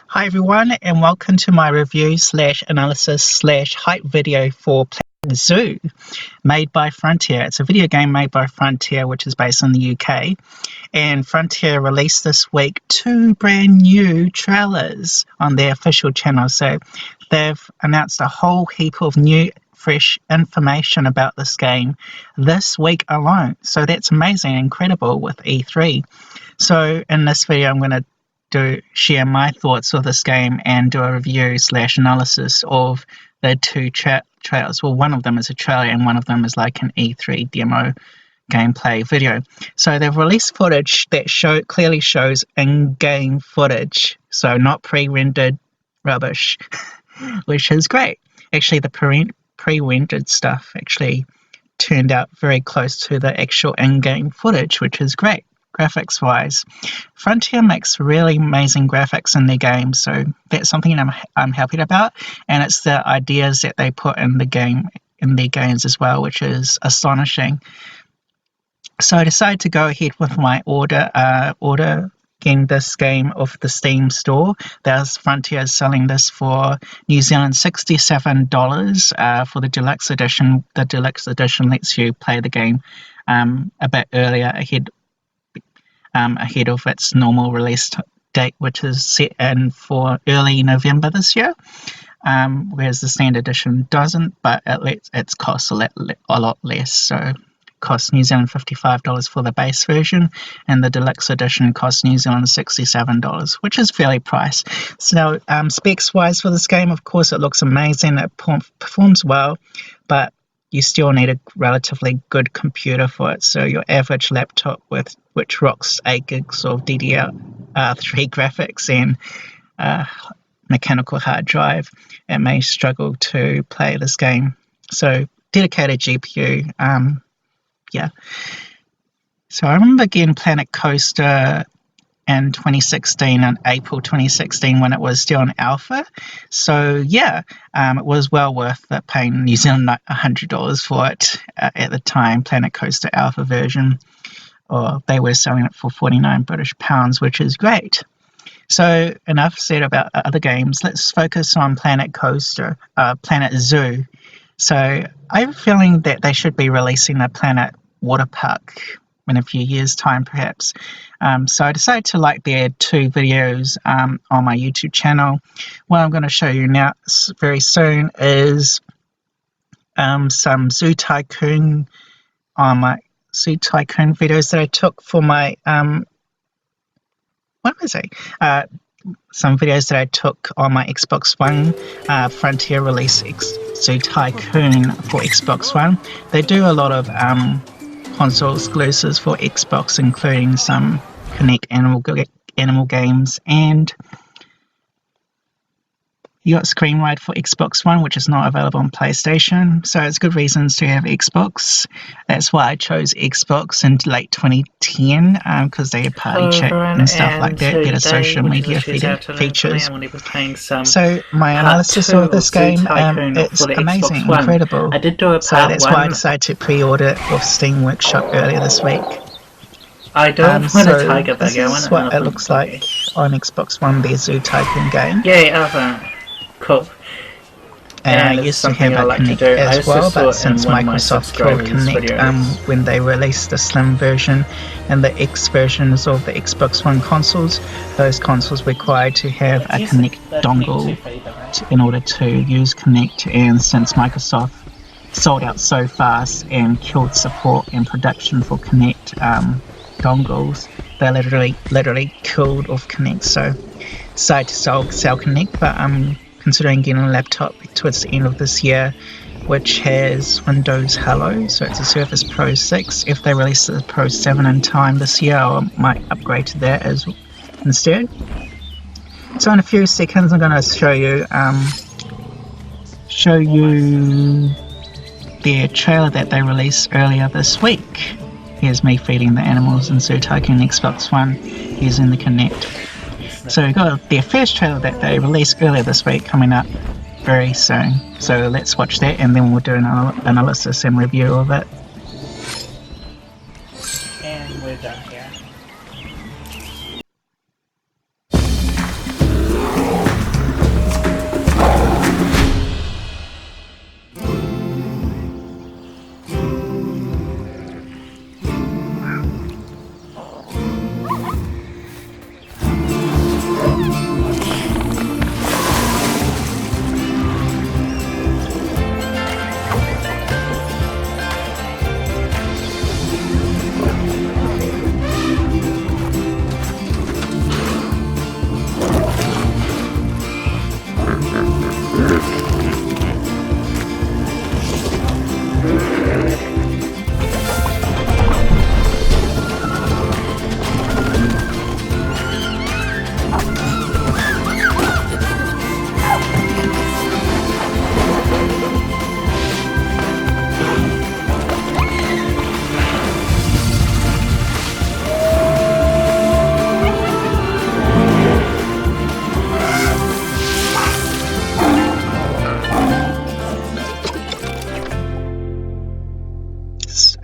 Hi everyone, and welcome to my review slash analysis slash hype video for Planet Zoo, made by Frontier. It's a video game made by Frontier, which is based in the UK. And Frontier released this week 2 brand new trailers on their official channel. So they've announced a whole heap of new, fresh information about this game this week alone. So that's amazing, incredible with E3. So in this video, I'm going to share my thoughts of this game and do a review slash analysis of the 2 trailers. Well, one of them is a trailer and one of them is like an E3 demo gameplay video. So they've released footage that clearly shows in-game footage, so not pre-rendered rubbish, which is great. Actually, the pre-rendered stuff actually turned out very close to the actual in-game footage, which is great. Graphics wise, Frontier makes really amazing graphics in their games, so that's something I'm happy about, and it's the ideas that they put in their games as well, which is astonishing. So I decided to go ahead with my order getting this game off the Steam store. There's Frontier selling this for New Zealand $67 for the deluxe edition. The deluxe edition lets you play the game a bit earlier ahead of its normal release date, which is set in for early November this year, whereas the standard edition doesn't, but it costs a lot less. So it costs New Zealand $55 for the base version, and the deluxe edition costs New Zealand $67, which is fairly priced. So specs wise for this game, of course, it looks amazing. It performs well, but you still need a relatively good computer for it. So your average laptop which rocks 8 gigs of DDR3 graphics and mechanical hard drive, it may struggle to play this game. So dedicated GPU, yeah. So I remember getting Planet Coaster in 2016, in April 2016, when it was still in alpha. So yeah, it was well worth it, paying New Zealand $100 for it at the time, Planet Coaster alpha version, or they were selling it for 49 British pounds, which is great. So enough said about other games. Let's focus on Planet Zoo. So I have a feeling that they should be releasing a Planet Water Park in a few years' time, perhaps. So I decided to like their 2 videos on my YouTube channel. What I'm going to show you now very soon is some Zoo Tycoon videos that I took for my some videos that I took on my Xbox One. Frontier released Zoo Tycoon for Xbox One. They do a lot of console exclusives for Xbox, including some Connect animal games, and you got Screen Ride for Xbox One, which is not available on PlayStation. So it's good reasons to have Xbox. That's why I chose Xbox in late 2010, because they had party chat and stuff like that, better social media features. So my analysis of this game, it's amazing, incredible. So that's why I decided to pre-order it with Steam Workshop earlier this week. I don't want a tiger this is what it looks like on Xbox One, the Zoo Tycoon game. Yay, elephant. Cool. And I used to have a Connect as well, but since Microsoft killed Connect when they released the Slim version and the X versions of the Xbox One consoles, those consoles required to have a Connect dongle in order to use Connect, and since Microsoft sold out so fast and killed support and production for Connect dongles, they literally killed off Connect. So decided to sell Connect, but considering getting a laptop towards the end of this year which has Windows Hello, so it's a Surface Pro 6. If they release the Pro 7 in time this year, I might upgrade to that instead. So in a few seconds I'm going to show you their trailer that they released earlier this week. Here's me feeding the animals in Zoo Tycoon Xbox One using the Connect. So we've got their first trailer that they released earlier this week coming up very soon. So let's watch that, and then we'll do an analysis and review of it. And we're done here.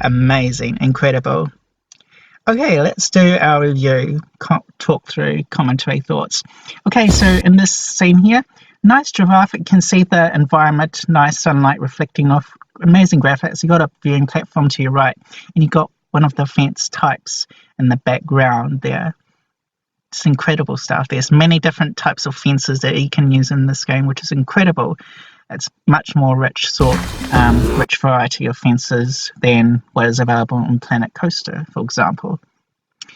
Amazing, incredible. Okay, let's do our review, talk through commentary thoughts. Okay, so in this scene here, nice giraffe. You can see the environment, nice sunlight reflecting off, amazing graphics. You got a viewing platform to your right, and you got one of the fence types in the background there. It's incredible stuff. There's many different types of fences that you can use in this game, which is incredible. It's much more rich variety of fences than what is available on Planet Coaster, for example.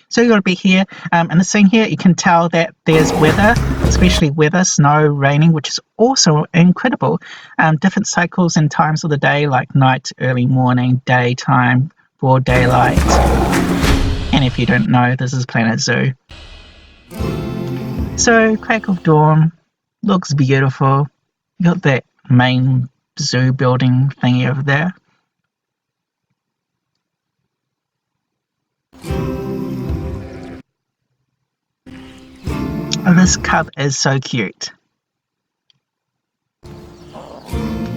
So you've got to be here. In the scene here, you can tell that there's weather, especially weather, snow, raining, which is also incredible. Different cycles and times of the day, like night, early morning, daytime, broad daylight. And if you don't know, this is Planet Zoo. So, crack of dawn, looks beautiful. You got that main zoo building thingy over there. Oh, this cub is so cute.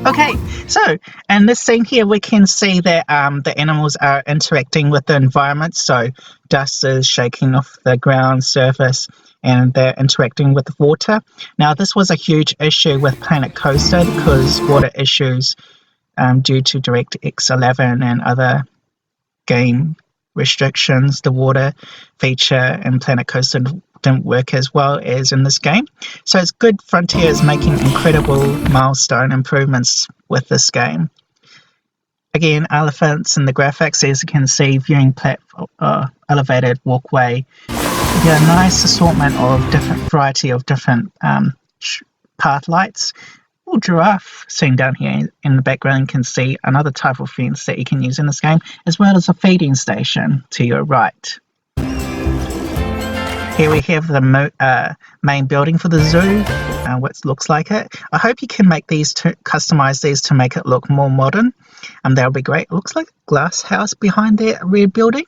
Okay, so in this scene here, we can see that the animals are interacting with the environment. So dust is shaking off the ground surface, and they're interacting with the water. Now, this was a huge issue with Planet Coaster because water issues due to DirectX 11 and other game restrictions. The water feature in Planet Coaster didn't work as well as in this game. So it's good Frontier is making incredible milestone improvements with this game. Again, elephants and the graphics, as you can see, viewing platform, elevated walkway. Yeah, nice assortment of variety of different path lights. Little giraffe seen down here in the background. You can see another type of fence that you can use in this game, as well as a feeding station to your right. Here we have the main building for the zoo, what looks like it. I hope you can make these customize these to make it look more modern. That'll be great. It looks like a glass house behind that red building.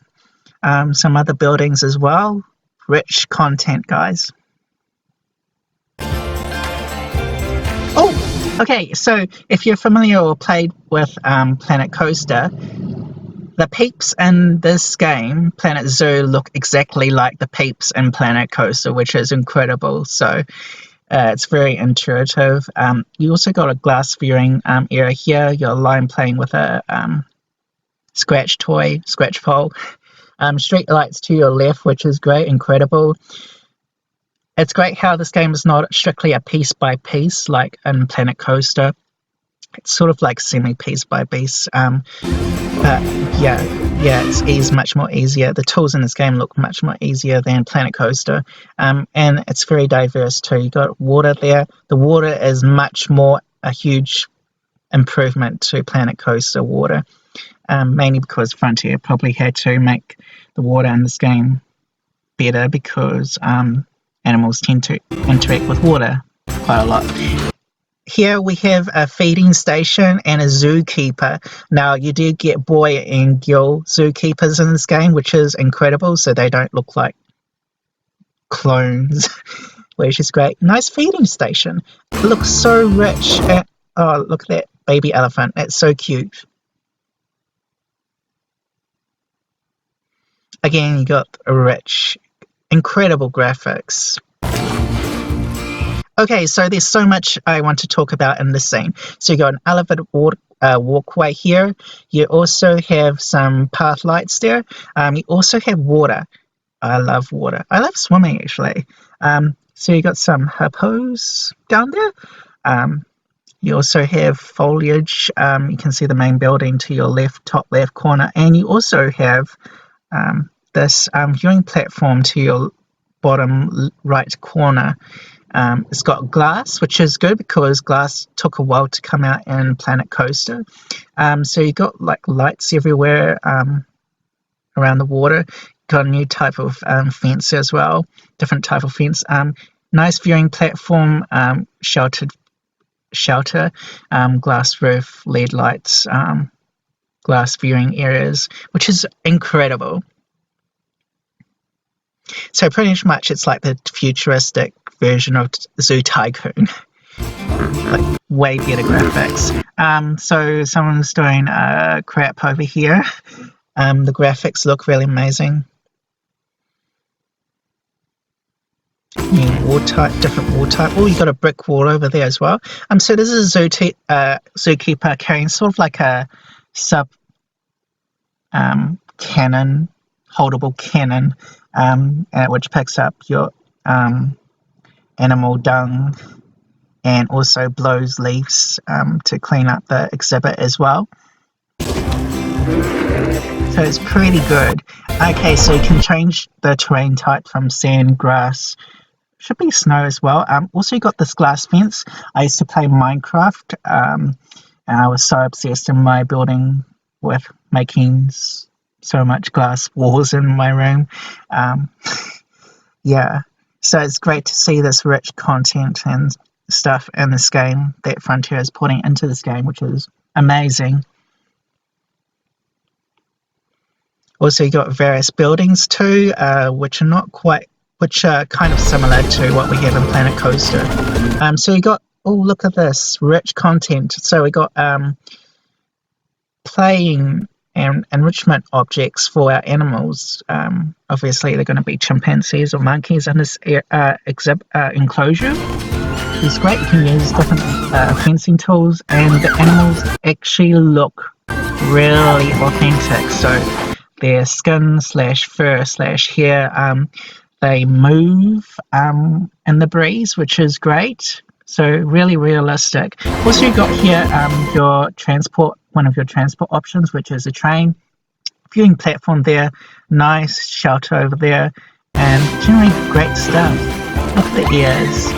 Some other buildings as well. Rich content, guys. Oh, okay. So if you're familiar or played with Planet Coaster, the peeps in this game, Planet Zoo, look exactly like the peeps in Planet Coaster, which is incredible. So it's very intuitive. You also got a glass viewing area here. You're line playing with a scratch pole. Street lights to your left, which is great, incredible. It's great how this game is not strictly a piece by piece like in Planet Coaster. It's sort of like semi-piece by piece. But yeah, it's much more easier. The tools in this game look much more easier than Planet Coaster. And it's very diverse too. You got water there. The water is much more a huge improvement to Planet Coaster water. Mainly because Frontier probably had to make the water in this game better because animals tend to interact with water quite a lot. Here we have a feeding station and a zookeeper. Now you do get boy and girl zookeepers in this game, which is incredible, so they don't look like clones, which is great. Nice feeding station. It looks so rich. Oh, look at that baby elephant. It's so cute. Again, you got a rich, incredible graphics. Okay, so there's so much I want to talk about in this scene. So you got an elevated walkway here. You also have some path lights there. You also have water. I love water. I love swimming, actually. So you got some hippos down there. You also have foliage. You can see the main building to your left, top left corner. And you also have this viewing platform to your bottom right corner. It's got glass, which is good because glass took a while to come out in Planet Coaster. So you got like lights everywhere around the water. Got a new type of fence as well, different type of fence. Nice viewing platform, shelter, glass roof, LED lights, glass viewing areas, which is incredible. So pretty much it's like the futuristic version of Zoo Tycoon. like way better graphics. So someone's doing crap over here. The graphics look really amazing. New wall type, different wall type. Oh, you got a brick wall over there as well. So this is a zookeeper carrying sort of like a sub cannon, holdable cannon, which picks up your animal dung and also blows leaves to clean up the exhibit as well. So it's pretty good. Okay, so you can change the terrain type from sand, grass, should be snow as well. Also you got this glass fence. I used to play Minecraft, and I was so obsessed in my building with making so much glass walls in my room. Yeah, so it's great to see this rich content and stuff in this game that Frontier is putting into this game, which is amazing. Also, you got various buildings too, which are kind of similar to what we have in Planet Coaster. So you got, oh, look at this rich content. So we got playing and enrichment objects for our animals. Obviously, they're going to be chimpanzees or monkeys in this enclosure. It's great. You can use different fencing tools, and the animals actually look really authentic. So their skin / fur / hair, they move in the breeze, which is great. So really realistic. Also, you got here one of your transport options, which is a train. Viewing platform there, nice shelter over there, and generally great stuff. Look at the ears.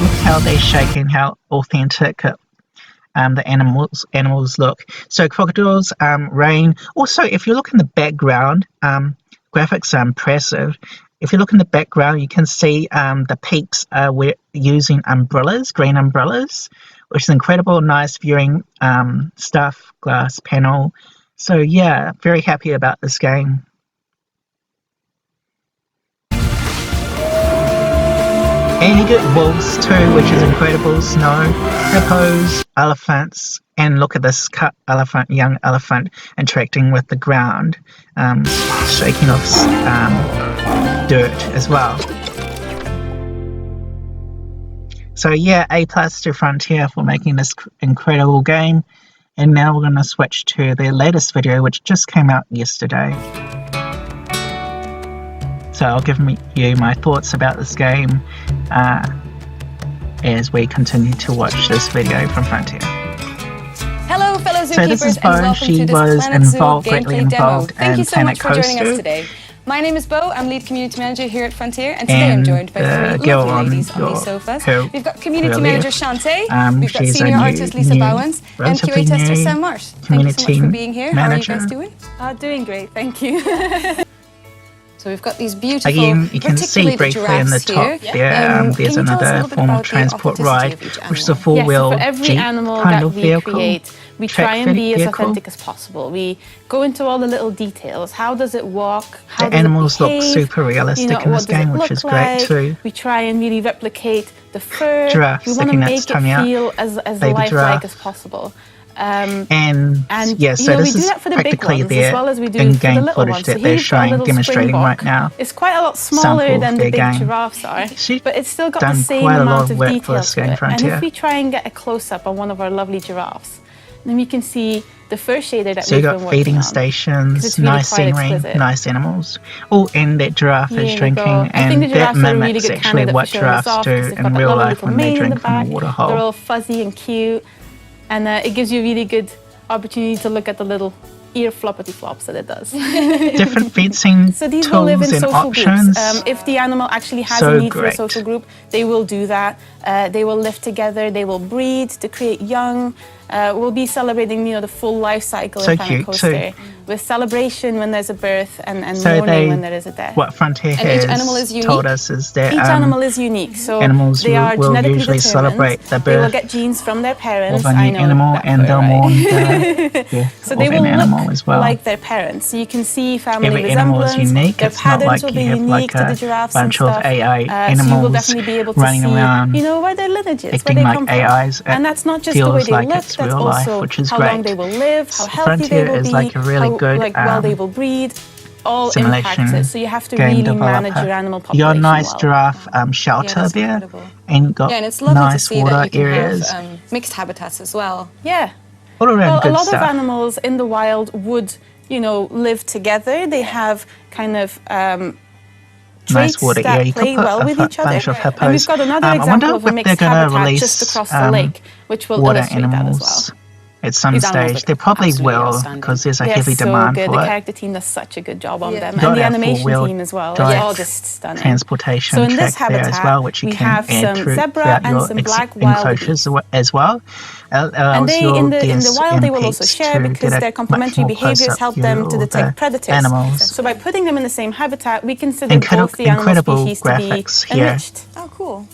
Look how they shake and how authentic the animals look. So crocodiles, rain. Also, if you look in the background, graphics are impressive. If you look in the background, you can see the peaks we're using umbrellas, green umbrellas, which is incredible. Nice viewing stuff, glass panel. So yeah, very happy about this game. And you get wolves too, which is incredible. Snow, hippos, elephants, and look at this young elephant interacting with the ground, shaking off dirt as well. So yeah, A+ to Frontier for making this incredible game. And now we're going to switch to their latest video, which just came out yesterday. So I'll give you my thoughts about this game as we continue to watch this video from Frontier. Hello, fellow zookeepers, so this is Bo. and welcome She to this was Planet Zoo greatly gameplay involved demo. Thank you so much for joining Coaster. us today. My name is Bo, I'm lead community manager here at Frontier, and today I'm joined by three lovely ladies on these sofas. We've got community manager Shantae, we've got senior artist Lisa Bowens, and QA tester Sam Marsh. Thank you so much for being here. Manager. How are you guys doing? Doing great, thank you. So we've got these beautiful, again, you can see briefly in the top here. there, there's another form of transport ride, which is a four-wheel so for every Jeep animal kind that of we vehicle. create, we try and be as authentic as possible. We go into all the little details. How does it walk? How the animals look super realistic in this game, which is great too. We try and really replicate the fur. Giraffe we want to make it feel out. as lifelike as possible. And yeah, so this is practically their in-game footage that they're showing, demonstrating right now. It's quite a lot smaller than the big giraffes are, but it's still got the same amount of detail to it. And if we try and get a close-up on one of our lovely giraffes, then we can see the fur shader that we've been working on. So you got feeding stations, nice scenery, nice animals. Oh, and that giraffe is drinking, and that mimics actually what giraffes do in real life when they drink from a water hole. They're all fuzzy and cute. And it gives you a really good opportunity to look at the little ear floppity flops that it does. Different fencing so these tools will live in and social options. Groups. If the animal actually has a need for a social group, they will do that. They will live together, they will breed to create young. we'll be celebrating, the full life cycle of Planet Coaster. With celebration when there's a birth and mourning when there is a death. What Frontier has told us is that each animal is unique, so animals they are will genetically usually celebrate the birth. They will get genes from their parents. Of a new animal, and they'll mourn the death so they of will an animal as well. like their parents. So you can see family Every animal resemblance. is unique. Their it's not patterns like will you be have unique like to the a giraffes bunch and of stuff. AI So animals you will definitely be able to running see, around, where their lineages, acting where they like come AIs. from. And that's not just the way they like look, it's that's real also life, which is how great. long they will live, how healthy Frontier they will is be, like a really how good well they will breed. All simulation impacts it, so you have to game really developer. manage your animal population. Your nice well. giraffe shelter there, incredible. and got and it's lovely nice to see water that you can areas. have mixed habitats as well. Yeah. All around Well, good a lot stuff. of animals in the wild would, live together. They have kind of nice water that area. You play could put well with each other. bunch of hippos. And we've got another example of a mixed habitat just across the lake, which will water illustrate animals that as well. At some stage, they probably will, because there's a heavy demand good. for The it. character team does such a good job on them, Got and the our animation four-wheel team as well. drive It's all just stunning. Transportation So in this track there as habitat, well, which you we can have add some through zebra throughout and your some black wild enclosures as well. And they, in the wild, they will also DSM share because their complementary behaviors help them to detect predators. Animals. So by putting them in the same habitat, we consider both the animal incredible species to be here. enriched. Oh, cool.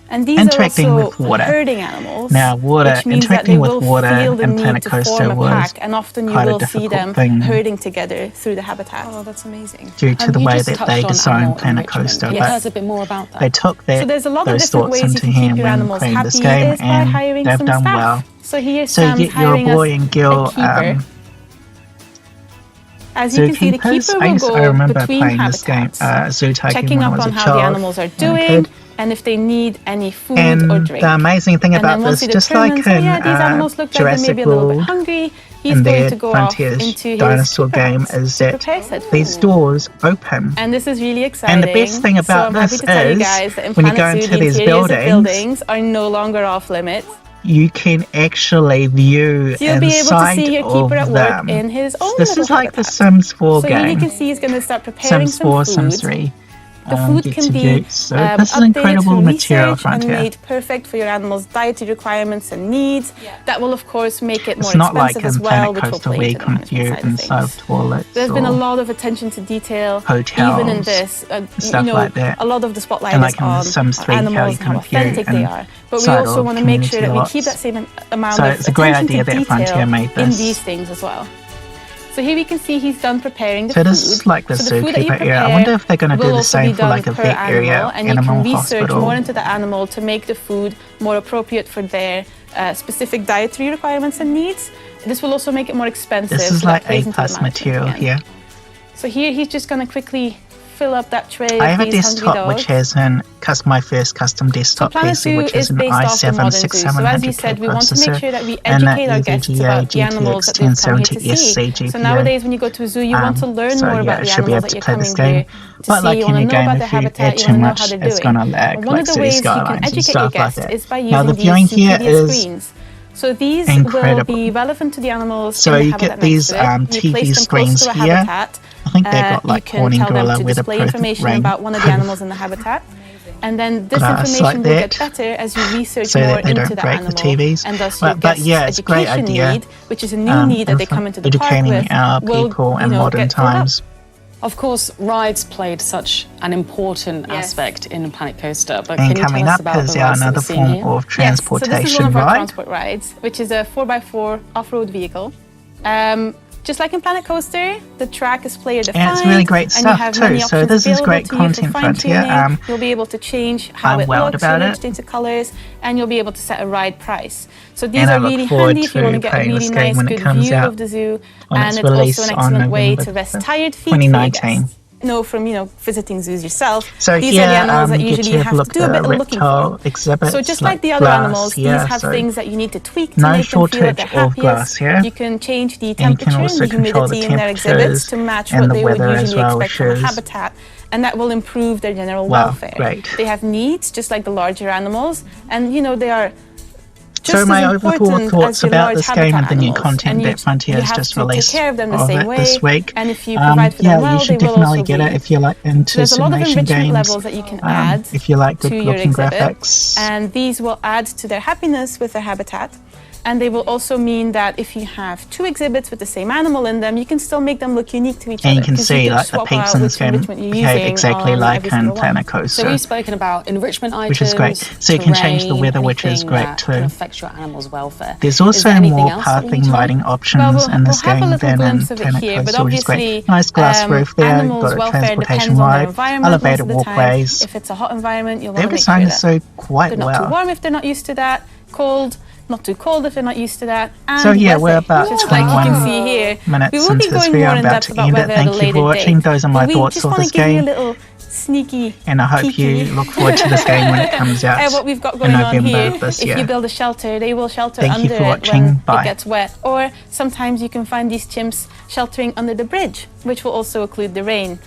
And these interacting are also with water. Herding animals. Now, water, which means interacting that they with will water feel the in need Planet to Coaster form a was pack, and often you quite a will see them difficult thing herding together through the habitat. Oh, that's amazing. due to the You way just that touched they on design animal Planet enrichment. Coaster. Can you But tell us a bit more about that? they took So there's a lot of those different thoughts ways you into can keep hand your when animals playing happy. this game, Is by and hiring they've some done staff. well. So here's So Sam you get your hiring boy us and girl a keeper. As you can see, the keeper will I go remember between playing this game, habitats, Zoo Tycoon, checking when I up was on a how child the animals are and a doing, kid. and if they need any food And or drink. the amazing thing And about then once this, he just like determines, in these animals look like they may be a little bit Jurassic hungry, he's and going their to go Frontiers off into his dinosaur keeper game, house is to that prepare said these food. doors open. And this is really exciting. And the best thing about so I'm happy this to tell you is guys that in when you Planet go Zoo, into the these interiors of buildings, buildings are no longer off limits. You can actually view So you'll be able to see your keeper at work them. in his own This little is like the habitat. Sims 4 So game. here you can see he's going to start preparing Sims 4, some food. Sims 3. The food can be So this is updated incredible through material, research and Frontier. made perfect for your animal's dietary requirements and needs. That will, of course, make it more It's not like expensive in as well, Planet which will Coaster play where you into the management compute side and of serve things. toilets. There's been a or lot of attention to detail, hotels, even in this. stuff like that. A lot of the spotlight And like is in on Sims 3, how animals you and how compute authentic they and are. But we side also of want to make sure that we community keep that lots. same amount So of it's a great attention idea to that detail Frontier made in this. these things as well. So here we can see he's done preparing the So food. this is like the so the food that you zookeeper area. I prepare wonder if they're going to do will the also same be for done like a per vet area, animal, and you animal can research hospital. more into the animal to make the food more appropriate for their specific dietary requirements and needs. This will also make it more expensive. This is so that like plays A+ into the management material again. here. So here he's just going to quickly fill up that tray I have of a these hungry desktop dogs. which has my first custom desktop Planet PC, Zoo which is is an based off the modern zoo. So as you i7-6700K said, we want to processor, make sure that we and educate our guests about the animals that they've come here to see. GPU. So nowadays when you go to a zoo, you want to learn more about the animals that you're coming here to but see. like You want to any know game, about their if you habitat, add you too want to know much, how they're it's doing. going to lag, One like of the city ways you can skylines and educate your stuff like guests that. is by Now using the these viewing here Wikipedia is screens. So these incredible. will be relevant to the animals So in the you habitat get these next to it. You TV place them close screens to a here. habitat. I think they've got like you can warning tell them gorilla, to display weatherproof, information rain. about one of the animals in the habitat. And then this Grass information like will that, get better as you research so more that they into don't the break the animal. TVs. And thus your But guest's yeah, it's a great education idea. need, which is a new need that they come into the park Educating with, our will, people in modern get filled up. times. Of course, rides played such an important aspect in Planet Coaster, but And can you tell coming us up about is the rides that another we're seeing form here? of transportation so this is one of our ride. transport rides, which is a 4x4 off-road vehicle. Just like in Planet Coaster, the track is player defined. And it's really great and stuff you have too. many So options this is available great to you for content, Frontier. fine-tuning. You'll be able to change how I'm it wowed looks about in it. distinct colors, and you'll be able to set a ride price. So these And I are look really forward handy if you to want to get a playing really this game nice, when it good comes view out of the zoo, on and its it's also release an on excellent way November to rest 5th, tired feet for your 2019. guests. Know from visiting zoos yourself. So these here, are the animals that you usually get you to have look to do a bit at of the looking reptile for. exhibits, So just like like the other glass animals, here, these have so things that you need to tweak to no make them feel that they're shortage of happiest. glass here. You can change the And you can temperature and also the control the humidity in their exhibits temperatures to match and what the they would weather as usually well, expect from a which is- habitat. And that will improve their general Wow, welfare. great. They have needs, just like the larger animals, and they are So just my as overall important thoughts as your about large this game and habitat the new animals. content And that Frontier you has have just to released take care of them the of same it way. this week. And if you provide for them yeah, well, you should they will definitely also get it breed. if you're like into There's a lot of simulation enrichment games. levels that you can add if you like good to your looking exhibit. graphics. And these will add to their happiness with their habitat. And they will also mean that if you have 2 exhibits with the same animal in them, you can still make them look unique to each other. And you can see like the peeps in this game behave exactly like in Planet Coaster. So we've spoken about enrichment items, which is great. So you can change the weather, which is great too. That affects your animal's welfare. There's also more pathing lighting options in this game than in Planet Coaster, which is great. Nice glass roof there, you've got a transportation ride, elevated walkways. If it's a hot environment, you'll want to They've make sure designed so quite they're not too warm if they're not used to that, cold, not too cold if they're not used to that. And so yeah, we're about 21 minutes into this video. I'm about to end it. Thank you for watching. Those are my thoughts of this game. Sneaky, and I hope you look forward to this game when it comes out what we've got going in November on here, this year. If you build a shelter, they will shelter Thank under you for watching. it when Bye. it gets wet. Or sometimes you can find these chimps sheltering under the bridge, which will also occlude the rain.